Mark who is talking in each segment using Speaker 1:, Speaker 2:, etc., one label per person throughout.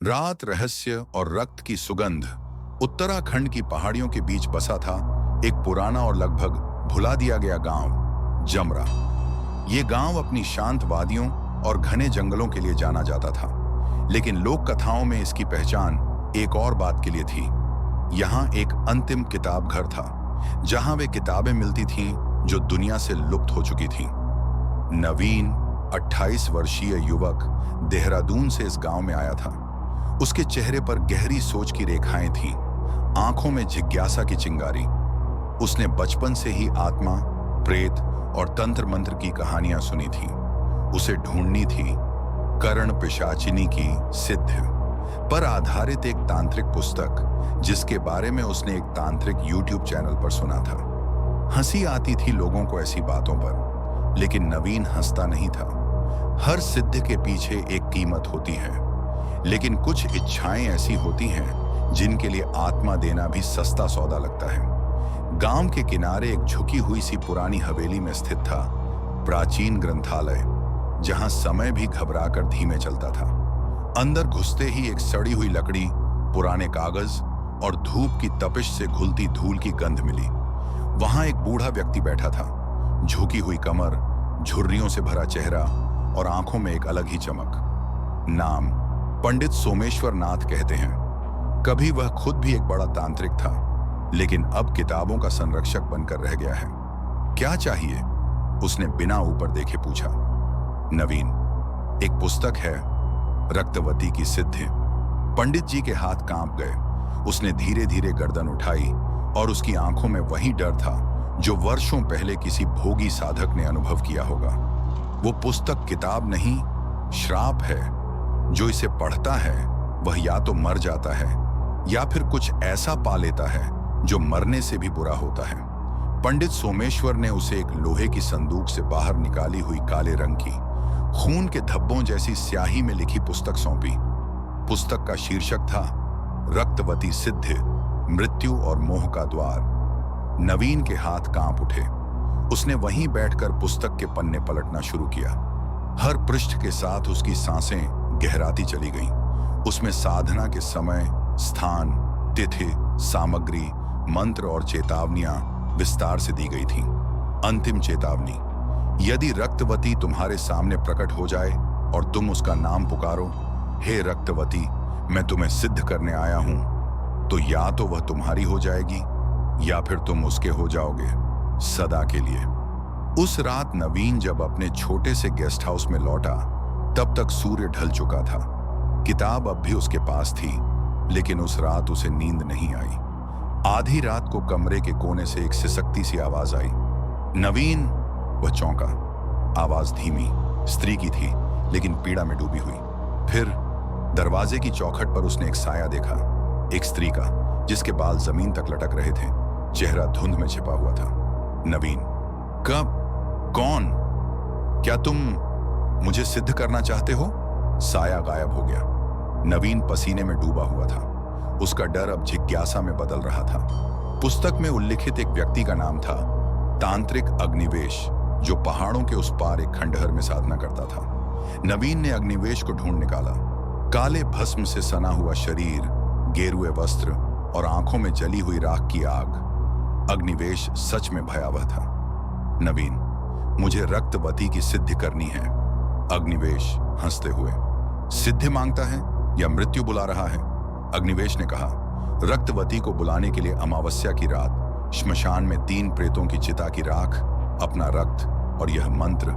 Speaker 1: रात, रहस्य और रक्त की सुगंध। उत्तराखंड की पहाड़ियों के बीच बसा था एक पुराना और लगभग भुला दिया गया गांव, जमरा। ये गांव अपनी शांत वादियों और घने जंगलों के लिए जाना जाता था, लेकिन लोक कथाओं में इसकी पहचान एक और बात के लिए थी। यहाँ एक अंतिम किताब घर था, जहां वे किताबें मिलती थीं जो दुनिया से लुप्त हो चुकी थीं। नवीन 28 वर्षीय युवक देहरादून से इस गांव में आया था। उसके चेहरे पर गहरी सोच की रेखाएं थीं, आंखों में जिज्ञासा की चिंगारी। उसने बचपन से ही आत्मा, प्रेत और तंत्र मंत्र की कहानियां सुनी थीं। उसे ढूंढनी थी कर्ण पिशाचिनी की सिद्ध पर आधारित एक तांत्रिक पुस्तक, जिसके बारे में उसने एक तांत्रिक यूट्यूब चैनल पर सुना था। हंसी आती थी लोगों को ऐसी बातों पर, लेकिन नवीन हंसता नहीं था। हर सिद्ध के पीछे एक कीमत होती है, लेकिन कुछ इच्छाएं ऐसी होती हैं जिनके लिए आत्मा देना भी सस्ता सौदा लगता है। गांव के किनारे एक झुकी हुई सी पुरानी हवेली में स्थित था प्राचीन ग्रंथालय, जहां समय भी घबराकर धीमे चलता था। अंदर घुसते ही एक सड़ी हुई लकड़ी, पुराने कागज और धूप की तपिश से घुलती धूल की गंध मिली। वहां एक बूढ़ा व्यक्ति बैठा था, झुकी हुई कमर, झुर्रियों से भरा चेहरा और आंखों में एक अलग ही चमक। नाम पंडित सोमेश्वर नाथ कहते हैं। कभी वह खुद भी एक बड़ा तांत्रिक था, लेकिन अब किताबों का संरक्षक बनकर रह गया है। क्या चाहिए? उसने बिना ऊपर देखे पूछा। नवीन, एक पुस्तक है, रक्तवती की सिद्धि। पंडित जी के हाथ कांप गए। उसने धीरे धीरे गर्दन उठाई और उसकी आंखों में वही डर था जो वर्षों पहले किसी भोगी साधक ने अनुभव किया होगा। वो पुस्तक किताब नहीं, श्राप है। जो इसे पढ़ता है वह या तो मर जाता है या फिर कुछ ऐसा पा लेता है जो मरने से भी बुरा होता है। पंडित सोमेश्वर ने उसे एक लोहे की संदूक से बाहर निकाली हुई काले रंग की, खून के धब्बों जैसी स्याही में लिखी पुस्तक सौंपी। पुस्तक का शीर्षक था रक्तवती सिद्धि, मृत्यु और मोह का द्वार। नवीन के हाथ कांप उठे। उसने वहीं बैठकर पुस्तक के पन्ने पलटना शुरू किया। हर पृष्ठ के साथ उसकी सांसें गहराती चली गईं। उसमें साधना के समय, स्थान, तिथि, सामग्री, मंत्र और चेतावनियां विस्तार से दी गई थीं। अंतिम चेतावनी, यदि रक्तवती तुम्हारे सामने प्रकट हो जाए और तुम उसका नाम पुकारो, हे रक्तवती, मैं तुम्हें सिद्ध करने आया हूं, तो या तो वह तुम्हारी हो जाएगी या फिर तुम उसके हो जाओगे, सदा के लिए। उस रात नवीन जब अपने छोटे से गेस्ट हाउस में लौटा, तब तक सूर्य ढल चुका था। किताब अब भी उसके पास थी, लेकिन उस रात उसे नींद नहीं आई। आधी रात को कमरे के कोने से एक सिसकती सी आवाज आई। नवीन, वह चौंका। आवाज धीमी, स्त्री की थी, लेकिन पीड़ा में डूबी हुई। फिर दरवाजे की चौखट पर उसने एक साया देखा, एक स्त्री का, जिसके बाल जमीन तक लटक रहे थे, चेहरा धुंध में छिपा हुआ था। नवीन, कब? कौन? क्या तुम मुझे सिद्ध करना चाहते हो? साया गायब हो गया। नवीन पसीने में डूबा हुआ था। उसका डर अब जिज्ञासा में बदल रहा था। पुस्तक में उल्लिखित एक व्यक्ति का नाम था तांत्रिक अग्निवेश, जो पहाड़ों के उस पार एक खंडहर में साधना करता था। नवीन ने अग्निवेश को ढूंढ निकाला। काले भस्म से सना हुआ शरीर, गेरुए वस्त्र और आंखों में जली हुई राख की आग। अग्निवेश सच में भयावह था। नवीन, मुझे रक्तवती की सिद्धि करनी है। अग्निवेश हंसते हुए, सिद्धि मांगता है या मृत्यु बुला रहा है? अग्निवेश ने कहा, रक्तवती को बुलाने के लिए अमावस्या की रात श्मशान में 3 प्रेतों की चिता की राख, अपना रक्त और यह मंत्र।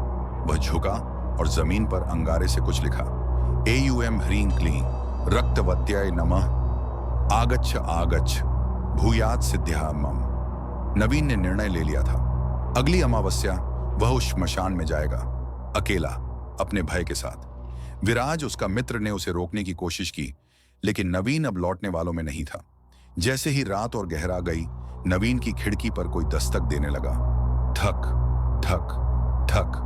Speaker 1: वह झुका और जमीन पर अंगारे से कुछ लिखा। एयुएम ह्रीं क्लीं रक्तवत्याय नमः, आगच्छ आगच्छ भूयात् सिद्ध्या मम। नवीन ने निर्णय ले लिया था। अगली अमावस्या वह उस श्मशान में जाएगा, अकेला, अपने भय के साथ। विराज, उसका मित्र, ने उसे रोकने की कोशिश की, लेकिन नवीन अब लौटने वालों में नहीं था। जैसे ही रात और गहरा गई, नवीन की खिड़की पर कोई दस्तक देने लगा। ठक ठक ठक,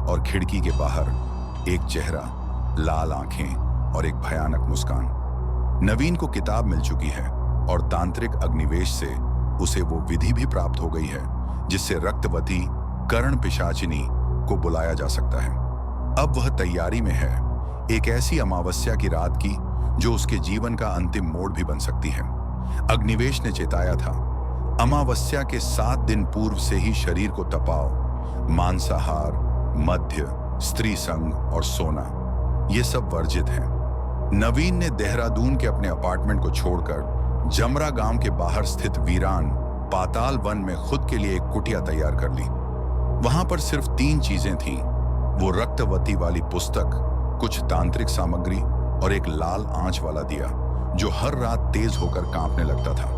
Speaker 1: और खिड़की के बाहर एक चेहरा, लाल आंखें और एक भयानक मुस्कान। नवीन को किताब मिल चुकी है और तांत्रिक अग्निवेश से उसे वो विधि भी प्राप्त हो गई है जिससे रक्तवती, कर्ण पिशाचिनी को बुलाया जा सकता है। अब वह तैयारी में है, एक ऐसी अमावस्या की रात की जो उसके जीवन का अंतिम मोड़ भी बन सकती है। अग्निवेश ने चेताया था, अमावस्या के 7 दिन पूर्व से ही शरीर को तपाओ। मांसाहार, मद्य, स्त्री संग और सोना, ये सब वर्जित हैं। नवीन ने देहरादून के अपने अपार्टमेंट को छोड़कर जमरा गांव के बाहर स्थित वीरान पाताल वन में खुद के लिए एक कुटिया तैयार कर ली। वहां पर सिर्फ 3 चीजें थीं, वो रक्तवती वाली पुस्तक, कुछ तांत्रिक सामग्री और एक लाल आंच वाला दिया जो हर रात तेज होकर कांपने लगता था।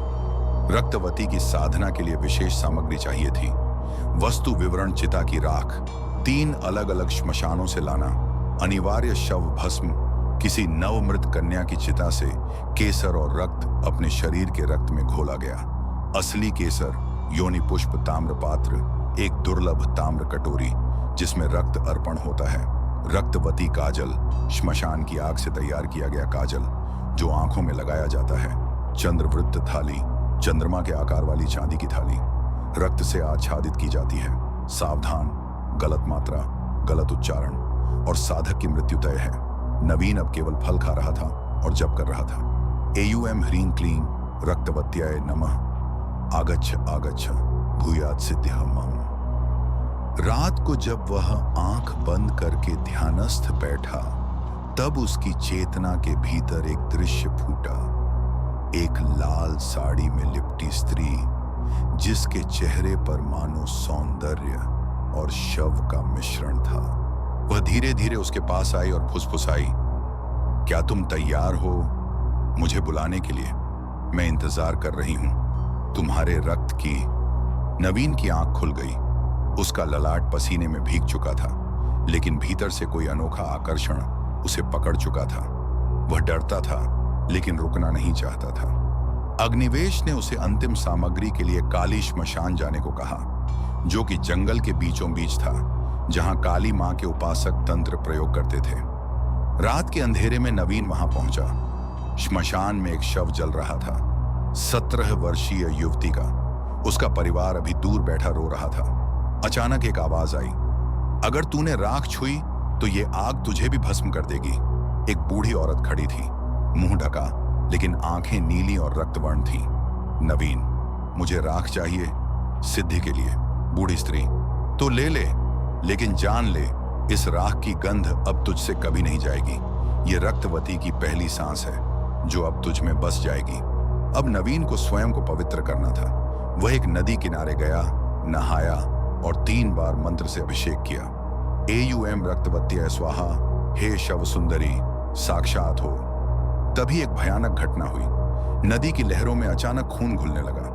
Speaker 1: रक्तवती की साधना के लिए विशेष सामग्री चाहिए थी। वस्तु विवरण: चिता की राख, 3 अलग अलग श्मशानों से लाना, अनिवार्य शव भस्म, किसी नवमृत कन्या की चिता से केसर और रक्त अपने शरीर के रक्त में घोला गया। असली केसर, योनि पुष्प ताम्र पात्र, एक दुर्लभ ताम्र कटोरी जिसमें रक्त अर्पण होता है। रक्तवती काजल, श्मशान की आग से तैयार किया गया काजल जो आंखों में लगाया जाता है। चंद्रवृत्त थाली, चंद्रमा के आकार वाली चांदी की थाली, रक्त से आच्छादित की जाती है। सावधान, गलत मात्रा, गलत उच्चारण और साधक की मृत्यु तय है। नवीन अब केवल फल खा रहा था और जप कर रहा था। एयूएम ह्रीं क्लीं रक्तवत्याय नमः, आगच्छ आगच्छ भूयात् सिद्धिः मम। रात को जब वह आंख बंद करके ध्यानस्थ बैठा, तब उसकी चेतना के भीतर एक दृश्य फूटा। एक लाल साड़ी में लिपटी स्त्री जिसके चेहरे पर मानो सौंदर्य और शव का मिश्रण था। वह धीरे धीरे उसके पास आई और फुसफुसाई, क्या तुम तैयार हो मुझे बुलाने के लिए? मैं इंतजार कर रही हूं तुम्हारे रक्त की। नवीन की आंख खुल गई। उसका ललाट पसीने में भीग चुका था, लेकिन भीतर से कोई अनोखा आकर्षण उसे पकड़ चुका था। वह डरता था लेकिन रुकना नहीं चाहता था। अग्निवेश ने उसे अंतिम सामग्री के लिए काली श्मशान जाने को कहा, जो कि जंगल के बीचों बीच था, जहां काली मां के उपासक तंत्र प्रयोग करते थे। रात के अंधेरे में नवीन वहां पहुंचा। श्मशान में एक शव जल रहा था, 17 वर्षीय युवती का। उसका परिवार अभी दूर बैठा रो रहा था। अचानक एक आवाज आई, अगर तूने राख छुई तो ये आग तुझे भी भस्म कर देगी। एक बूढ़ी औरत खड़ी थी, मुंह ढका लेकिन आंखें नीली और रक्तवर्ण थीं। नवीन, मुझे राख चाहिए सिद्धि के लिए। बूढ़ी स्त्री, तो ले ले, लेकिन जान ले इस राख की गंध अब तुझसे कभी नहीं जाएगी। ये रक्तवती की पहली सांस है जो अब तुझ में बस जाएगी। अब नवीन को स्वयं को पवित्र करना था। वह एक नदी किनारे गया, नहाया और 3 बार मंत्र से अभिषेक किया। एयूएम रक्तवत्याय स्वाहा, हे शव सुंदरी साक्षात हो। तभी एक भयानक घटना हुई। नदी की लहरों में अचानक खून घुलने लगा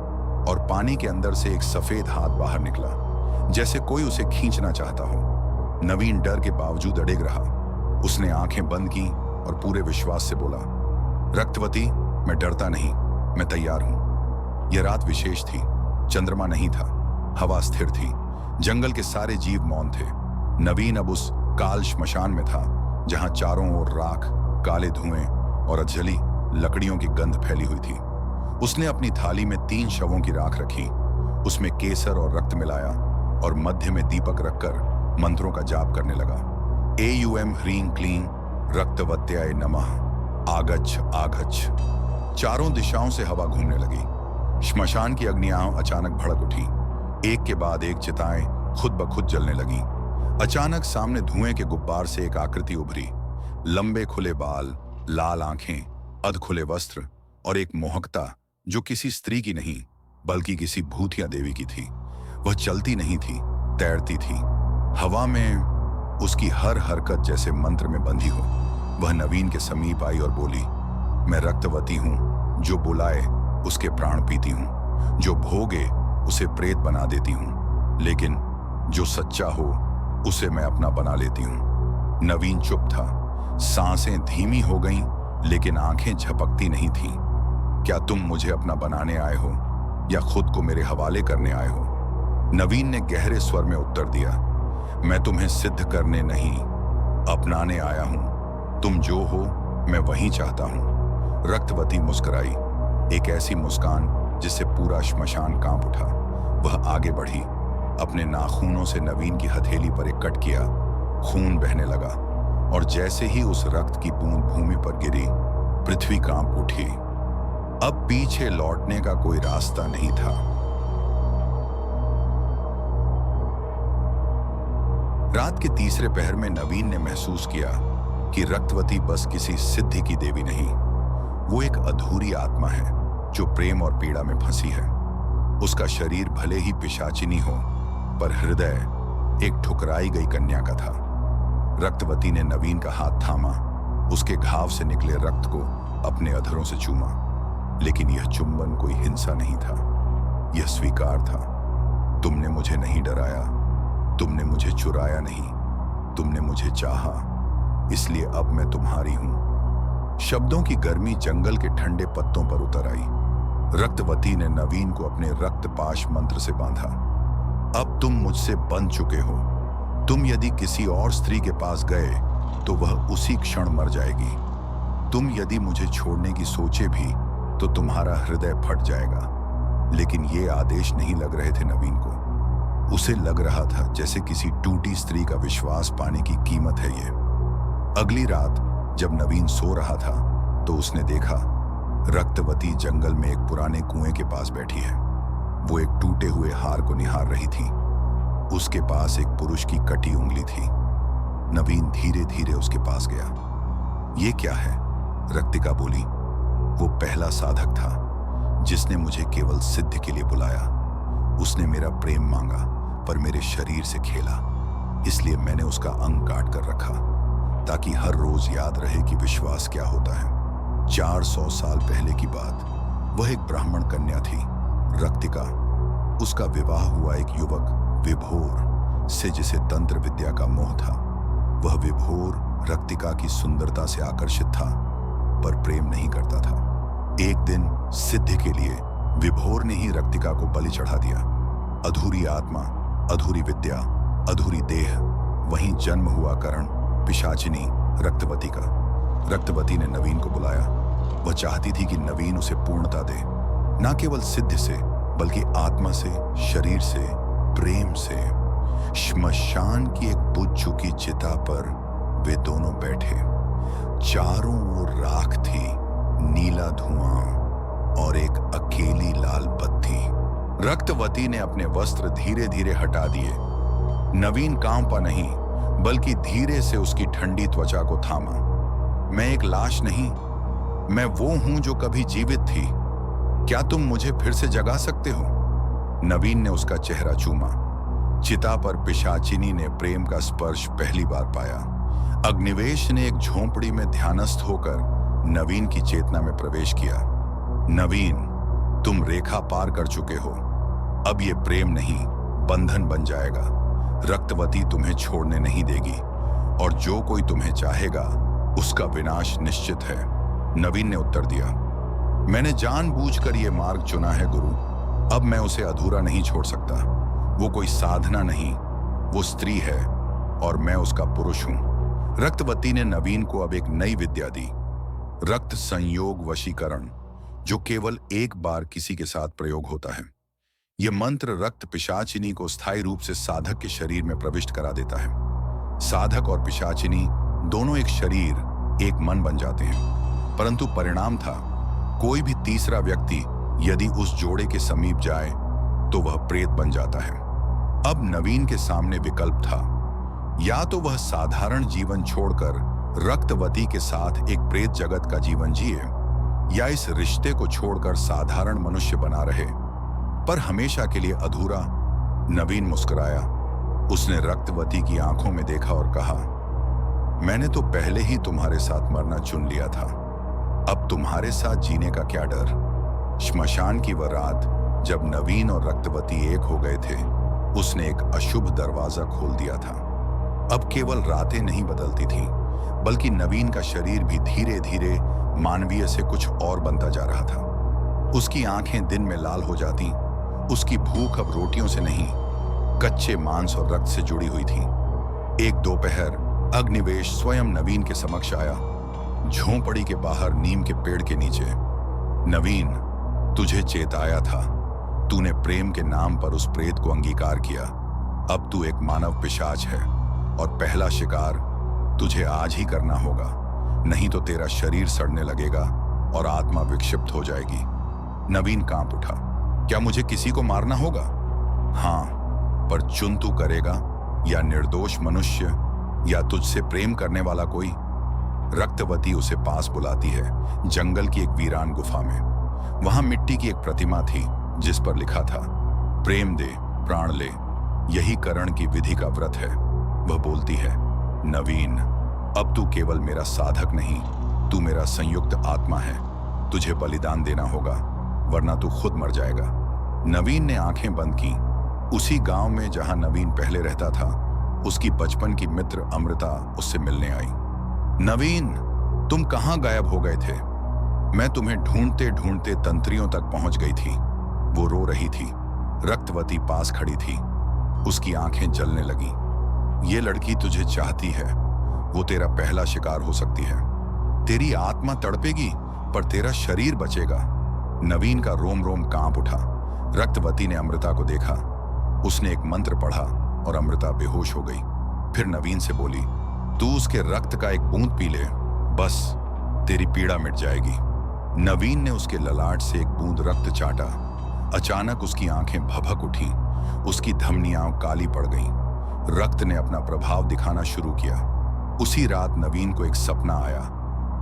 Speaker 1: और पानी के अंदर से एक सफेद हाथ बाहर निकला, जैसे कोई उसे खींचना चाहता हो। नवीन डर के बावजूद अड़ेग रहा। उसने आंखें बंद की और पूरे विश्वास से बोला, रक्तवती, मैं डरता नहीं, मैं तैयार हूं। यह रात विशेष थी। चंद्रमा नहीं था, हवा स्थिर थी, जंगल के सारे जीव मौन थे। नवीन अब उस काल श्मशान में था जहां चारों ओर राख, काले धुएं और अधजली लकड़ियों की गंध फैली हुई थी। उसने अपनी थाली में 3 शवों की राख रखी, उसमें केसर और रक्त मिलाया और मध्य में दीपक रखकर मंत्रों का जाप करने लगा। एयूएम ह्रीं क्लीं रक्तवत्याय नमः, आगच्छ आगच्छ। चारों दिशाओं से हवा घूमने लगी। श्मशान की अग्नियां अचानक भड़क उठी। एक के बाद एक चिताएं खुद ब खुद जलने लगी। अचानक सामने धुएं के गुब्बार से एक आकृति उभरी। लंबे खुले बाल, लाल आंखें, अध खुले वस्त्र और एक मोहकता जो किसी स्त्री की नहीं बल्कि किसी भूतिया देवी की थी। वह चलती नहीं थी, तैरती थी। हवा में उसकी हर हरकत जैसे मंत्र में बंधी हो। वह नवीन के समीप आई और बोली, मैं रक्तवती हूं, जो बुलाए उसके प्राण पीती हूं, जो भोगे उसे प्रेत बना देती हूं, लेकिन जो सच्चा हो उसे मैं अपना बना लेती हूं। नवीन चुप था। सांसें धीमी हो गईं, लेकिन आंखें झपकती नहीं थीं। क्या तुम मुझे अपना बनाने आए हो या खुद को मेरे हवाले करने आए हो? नवीन ने गहरे स्वर में उत्तर दिया, मैं तुम्हें सिद्ध करने नहीं, अपनाने आया हूं। तुम जो हो मैं वही चाहता हूं। रक्तवती मुस्कुराई, एक ऐसी मुस्कान जिससे पूरा श्मशान कांप उठा। वह आगे बढ़ी, अपने नाखूनों से नवीन की हथेली पर एक कट किया। खून बहने लगा और जैसे ही उस रक्त की बूंद भूमि पर गिरी, पृथ्वी कांप उठी। अब पीछे लौटने का कोई रास्ता नहीं था। रात के तीसरे पहर में नवीन ने महसूस किया कि रक्तवती बस किसी सिद्धि की देवी नहीं, वो एक अधूरी आत्मा है जो प्रेम और पीड़ा में फंसी है। उसका शरीर भले ही पिशाचिनी हो, पर हृदय एक ठुकराई गई कन्या का था। रक्तवती ने नवीन का हाथ थामा, उसके घाव से निकले रक्त को अपने अधरों से चूमा, लेकिन यह चुंबन कोई हिंसा नहीं था, यह स्वीकार था। तुमने मुझे नहीं डराया, तुमने मुझे चुराया नहीं, तुमने मुझे चाहा, इसलिए अब मैं तुम्हारी हूं। शब्दों की गर्मी जंगल के ठंडे पत्तों पर उतर आई। रक्तवती ने नवीन को अपने रक्तपाश मंत्र से बांधा। अब तुम मुझसे बंध चुके हो। तुम यदि किसी और स्त्री के पास गए तो वह उसी क्षण मर जाएगी। तुम यदि मुझे छोड़ने की सोचे भी तो तुम्हारा हृदय फट जाएगा। लेकिन ये आदेश नहीं लग रहे थे नवीन को। उसे लग रहा था जैसे किसी टूटी स्त्री का विश्वास पाने की कीमत है ये। अगली रात जब नवीन सो रहा था तो उसने देखा रक्तवती जंगल में एक पुराने कुएं के पास बैठी है। वो एक टूटे हुए हार को निहार रही थी। उसके पास एक पुरुष की कटी उंगली थी। नवीन धीरे धीरे उसके पास गया। ये क्या है? रक्तिका बोली। वो पहला साधक था जिसने मुझे केवल सिद्ध के लिए बुलाया। उसने मेरा प्रेम मांगा पर मेरे शरीर से खेला, इसलिए मैंने उसका अंग काट कर रखा ताकि हर रोज याद रहे कि विश्वास क्या होता है। 400 साल पहले की बात। वह एक ब्राह्मण कन्या थी, रक्तिका। उसका विवाह हुआ एक युवक विभोर से जिसे तंत्र विद्या का मोह था। वह विभोर रक्तिका की सुंदरता से आकर्षित था पर प्रेम नहीं करता था। एक दिन सिद्धि के लिए विभोर ने ही रक्तिका को बलि चढ़ा दिया। अधूरी आत्मा, अधूरी विद्या, अधूरी देह, वहीं जन्म हुआ करण पिशाचिनी रक्तवती का। रक्तवती ने नवीन को बुलाया। वह चाहती थी कि नवीन उसे पूर्णता दे, न केवल सिद्ध से बल्कि आत्मा से, शरीर से, प्रेम से। श्मशान की एक बुझ चुकी चिता पर वे दोनों बैठे। चारों ओर राख थी, नीला धुआं और एक अकेली लाल बत्ती। रक्तवती ने अपने वस्त्र धीरे धीरे हटा दिए। नवीन कांपा नहीं बल्कि धीरे से उसकी ठंडी त्वचा को थामा। मैं एक लाश नहीं, मैं वो हूं जो कभी जीवित थी। क्या तुम मुझे फिर से जगा सकते हो? नवीन ने उसका चेहरा चूमा। चिता पर पिशाचिनी ने प्रेम का स्पर्श पहली बार पाया। अग्निवेश ने एक झोंपड़ी में ध्यानस्थ होकर नवीन की चेतना में प्रवेश किया। नवीन, तुम रेखा पार कर चुके हो। अब ये प्रेम नहीं, बंधन बन जाएगा। रक्तवती तुम्हें छोड़ने नहीं देगी और जो कोई तुम्हें चाहेगा उसका विनाश निश्चित है। नवीन ने उत्तर दिया। मैंने जानबूझकर ये मार्ग चुना है गुरु। अब मैं उसे अधूरा नहीं छोड़ सकता। वो कोई साधना नहीं, वो स्त्री है और मैं उसका पुरुष हूं। रक्तवती ने नवीन को अब एक नई विद्या दी, रक्त संयोग वशीकरण, जो केवल एक बार किसी के साथ प्रयोग होता है। यह मंत्र रक्त पिशाचिनी को स्थायी रूप से साधक के शरीर में प्रविष्ट करा देता है। साधक और पिशाचिनी दोनों एक शरीर, एक मन बन जाते हैं। परंतु परिणाम था, कोई भी तीसरा व्यक्ति यदि उस जोड़े के समीप जाए तो वह प्रेत बन जाता है। अब नवीन के सामने विकल्प था, या तो वह साधारण जीवन छोड़कर रक्तवती के साथ एक प्रेत जगत का जीवन जिए, या इस रिश्ते को छोड़कर साधारण मनुष्य बना रहे, पर हमेशा के लिए अधूरा। नवीन मुस्कुराया। उसने रक्तवती की आंखों में देखा और कहा, मैंने तो पहले ही तुम्हारे साथ मरना चुन लिया था। अब तुम्हारे साथ जीने का क्या डर। श्मशान की वह रात जब नवीन और रक्तवती एक हो गए थे, उसने एक अशुभ दरवाजा खोल दिया था। अब केवल रातें नहीं बदलती थीं, बल्कि नवीन का शरीर भी धीरे धीरे मानवीय से कुछ और बनता जा रहा था। उसकी आंखें दिन में लाल हो जाती। उसकी भूख अब रोटियों से नहीं, कच्चे मांस और रक्त से जुड़ी हुई थी। एक दोपहर अग्निवेश स्वयं नवीन के समक्ष आया, झोंपड़ी के बाहर नीम के पेड़ के नीचे। नवीन, तुझे चेताया था, तूने प्रेम के नाम पर उस प्रेत को अंगीकार किया। अब तू एक मानव पिशाच है और पहला शिकार तुझे आज ही करना होगा। नहीं तो तेरा शरीर सड़ने लगेगा और आत्मा विक्षिप्त हो जाएगी। नवीन कांप उठा। क्या मुझे किसी को मारना होगा? हाँ, पर चुन तू करेगा या निर्दोष मनुष्य या तुझसे प्रेम करने वाला कोई? रक्तवती उसे पास बुलाती है, जंगल की एक वीरान गुफा में। वहां मिट्टी की एक प्रतिमा थी जिस पर लिखा था, प्रेम दे प्राण ले, यही करण की विधि का व्रत है। वह बोलती है, नवीन, अब तू केवल मेरा साधक नहीं, तू मेरा संयुक्त आत्मा है। तुझे बलिदान देना होगा वरना तू खुद मर जाएगा। नवीन ने आंखें बंद की। उसी गांव में जहां नवीन पहले रहता था, उसकी बचपन की मित्र अमृता उससे मिलने आई। नवीन, तुम कहां गायब हो गए थे? मैं तुम्हें ढूंढते ढूंढते तंत्रियों तक पहुंच गई थी। वो रो रही थी। रक्तवती पास खड़ी थी। उसकी आंखें जलने लगी। ये लड़की तुझे चाहती है, वो तेरा पहला शिकार हो सकती है। तेरी आत्मा तड़पेगी पर तेरा शरीर बचेगा। नवीन का रोम रोम कांप उठा। रक्तवती ने अमृता को देखा। उसने एक मंत्र पढ़ा और अमृता बेहोश हो गई। फिर नवीन से बोली, तू उसके रक्त का एक बूंद पी ले, बस तेरी पीड़ा मिट जाएगी। नवीन ने उसके ललाट से एक बूंद रक्त चाटा। अचानक उसकी आंखें भभक उठी। उसकी धमनियां काली पड़ गईं। रक्त ने अपना प्रभाव दिखाना शुरू किया। उसी रात नवीन को एक सपना आया।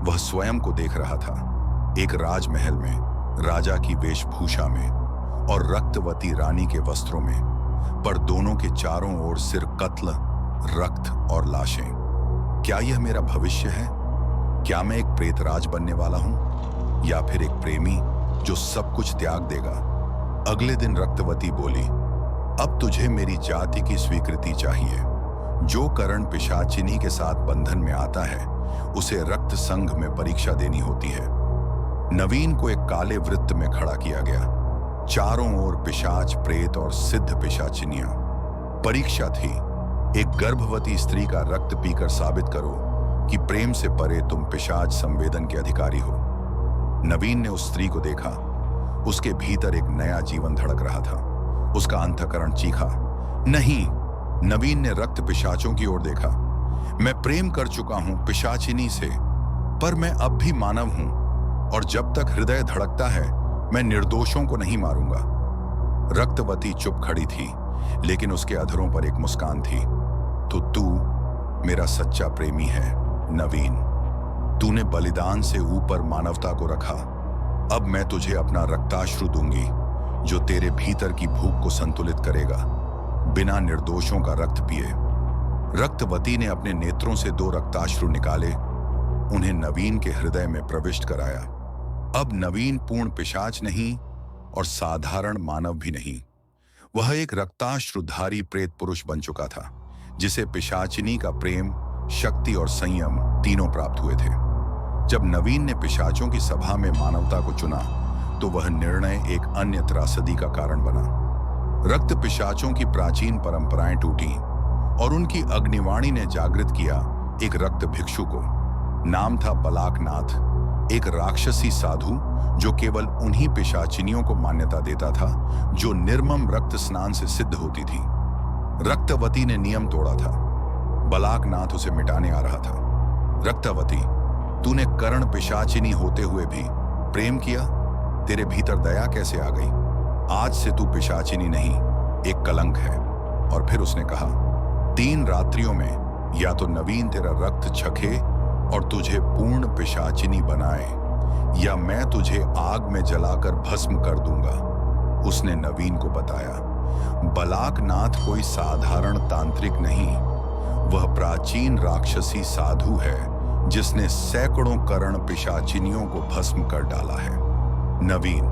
Speaker 1: वह स्वयं को देख रहा था, एक राजमहल में, राजा की वेशभूषा में और रक्तवती रानी के वस्त्रों में, पर दोनों के चारों ओर सिर्फ कत्ल, रक्त और लाशें। क्या यह मेरा भविष्य है? क्या मैं एक प्रेतराज बनने वाला हूं या फिर एक प्रेमी जो सब कुछ त्याग देगा? अगले दिन रक्तवती बोली, अब तुझे मेरी जाति की स्वीकृति चाहिए। जो करण पिशाचिनी के साथ बंधन में आता है उसे रक्त संघ में परीक्षा देनी होती है। नवीन को एक काले वृत्त में खड़ा किया गया। चारों ओर पिशाच, प्रेत और सिद्ध पिशाचिनियां। परीक्षा थी, एक गर्भवती स्त्री का रक्त पीकर साबित करो कि प्रेम से परे तुम पिशाच संवेदन के अधिकारी हो। नवीन ने उस स्त्री को देखा। उसके भीतर एक नया जीवन धड़क रहा था। उसका अंतःकरण चीखा, नहीं। नवीन ने रक्त पिशाचों की ओर देखा। मैं प्रेम कर चुका हूं पिशाचिनी से, पर मैं अब भी मानव हूं और जब तक हृदय धड़कता है मैं निर्दोषों को नहीं मारूंगा। रक्तवती चुप खड़ी थी, लेकिन उसके अधरों पर एक मुस्कान थी। तो तू मेरा सच्चा प्रेमी है नवीन। तूने बलिदान से ऊपर मानवता को रखा। अब मैं तुझे अपना रक्ताश्रु दूंगी जो तेरे भीतर की भूख को संतुलित करेगा, बिना निर्दोषों का रक्त पिए। रक्तवती ने अपने नेत्रों से 2 रक्ताश्रु निकाले, उन्हें नवीन के हृदय में प्रविष्ट कराया। अब नवीन पूर्ण पिशाच नहीं और साधारण मानव भी नहीं। वह एक रक्ताश्रुधारी प्रेत पुरुष बन चुका था, जिसे पिशाचिनी का प्रेम, शक्ति और संयम तीनों प्राप्त हुए थे। जब नवीन ने पिशाचों की सभा में मानवता को चुना तो वह निर्णय एक अन्य त्रासदी का कारण बना। रक्त पिशाचों की प्राचीन परंपराएं टूटी और उनकी अग्निवाणी ने जागृत किया एक रक्त भिक्षु को। नाम था बलाकनाथ, एक राक्षसी साधु जो केवल उन्हीं पिशाचिनियों को मान्यता देता था जो निर्मम रक्त स्नान से सिद्ध होती थी। रक्तवती ने नियम तोड़ा था। बलाकनाथ उसे मिटाने आ रहा था। रक्तवती, तूने कर्ण पिशाचिनी होते हुए भी प्रेम किया। तेरे भीतर दया कैसे आ गई? आज से तू पिशाचिनी नहीं, एक कलंक है। और फिर उसने कहा, 3 रात्रियों में या तो नवीन तेरा रक्त छके और तुझे पूर्ण पिशाचिनी बनाए, या मैं तुझे आग में जलाकर भस्म कर दूंगा। उसने नवीन को बताया, बलाकनाथ कोई साधारण तांत्रिक नहीं, वह प्राचीन राक्षसी साधु है जिसने सैकड़ों कर्ण पिशाचिनियों को भस्म कर डाला है। नवीन,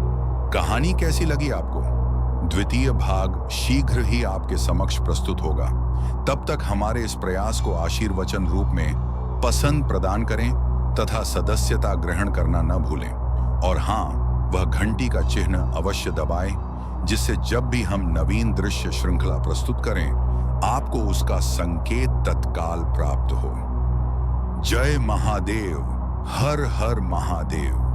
Speaker 1: कहानी कैसी लगी आपको? द्वितीय भाग शीघ्र ही आपके समक्ष प्रस्तुत होगा। तब तक हमारे इस प्रयास को आशीर्वचन रूप में पसंद प्रदान करें तथा सदस्यता ग्रहण करना न भूलें। और हाँ, वह घंटी का चिन्ह अवश्य दबाएं, जिससे जब भी हम नवीन दृश्य श्रृंखला प्रस्तुत करें आपको उसका संकेत तत्काल प्राप्त हो। जय महादेव, हर हर महादेव।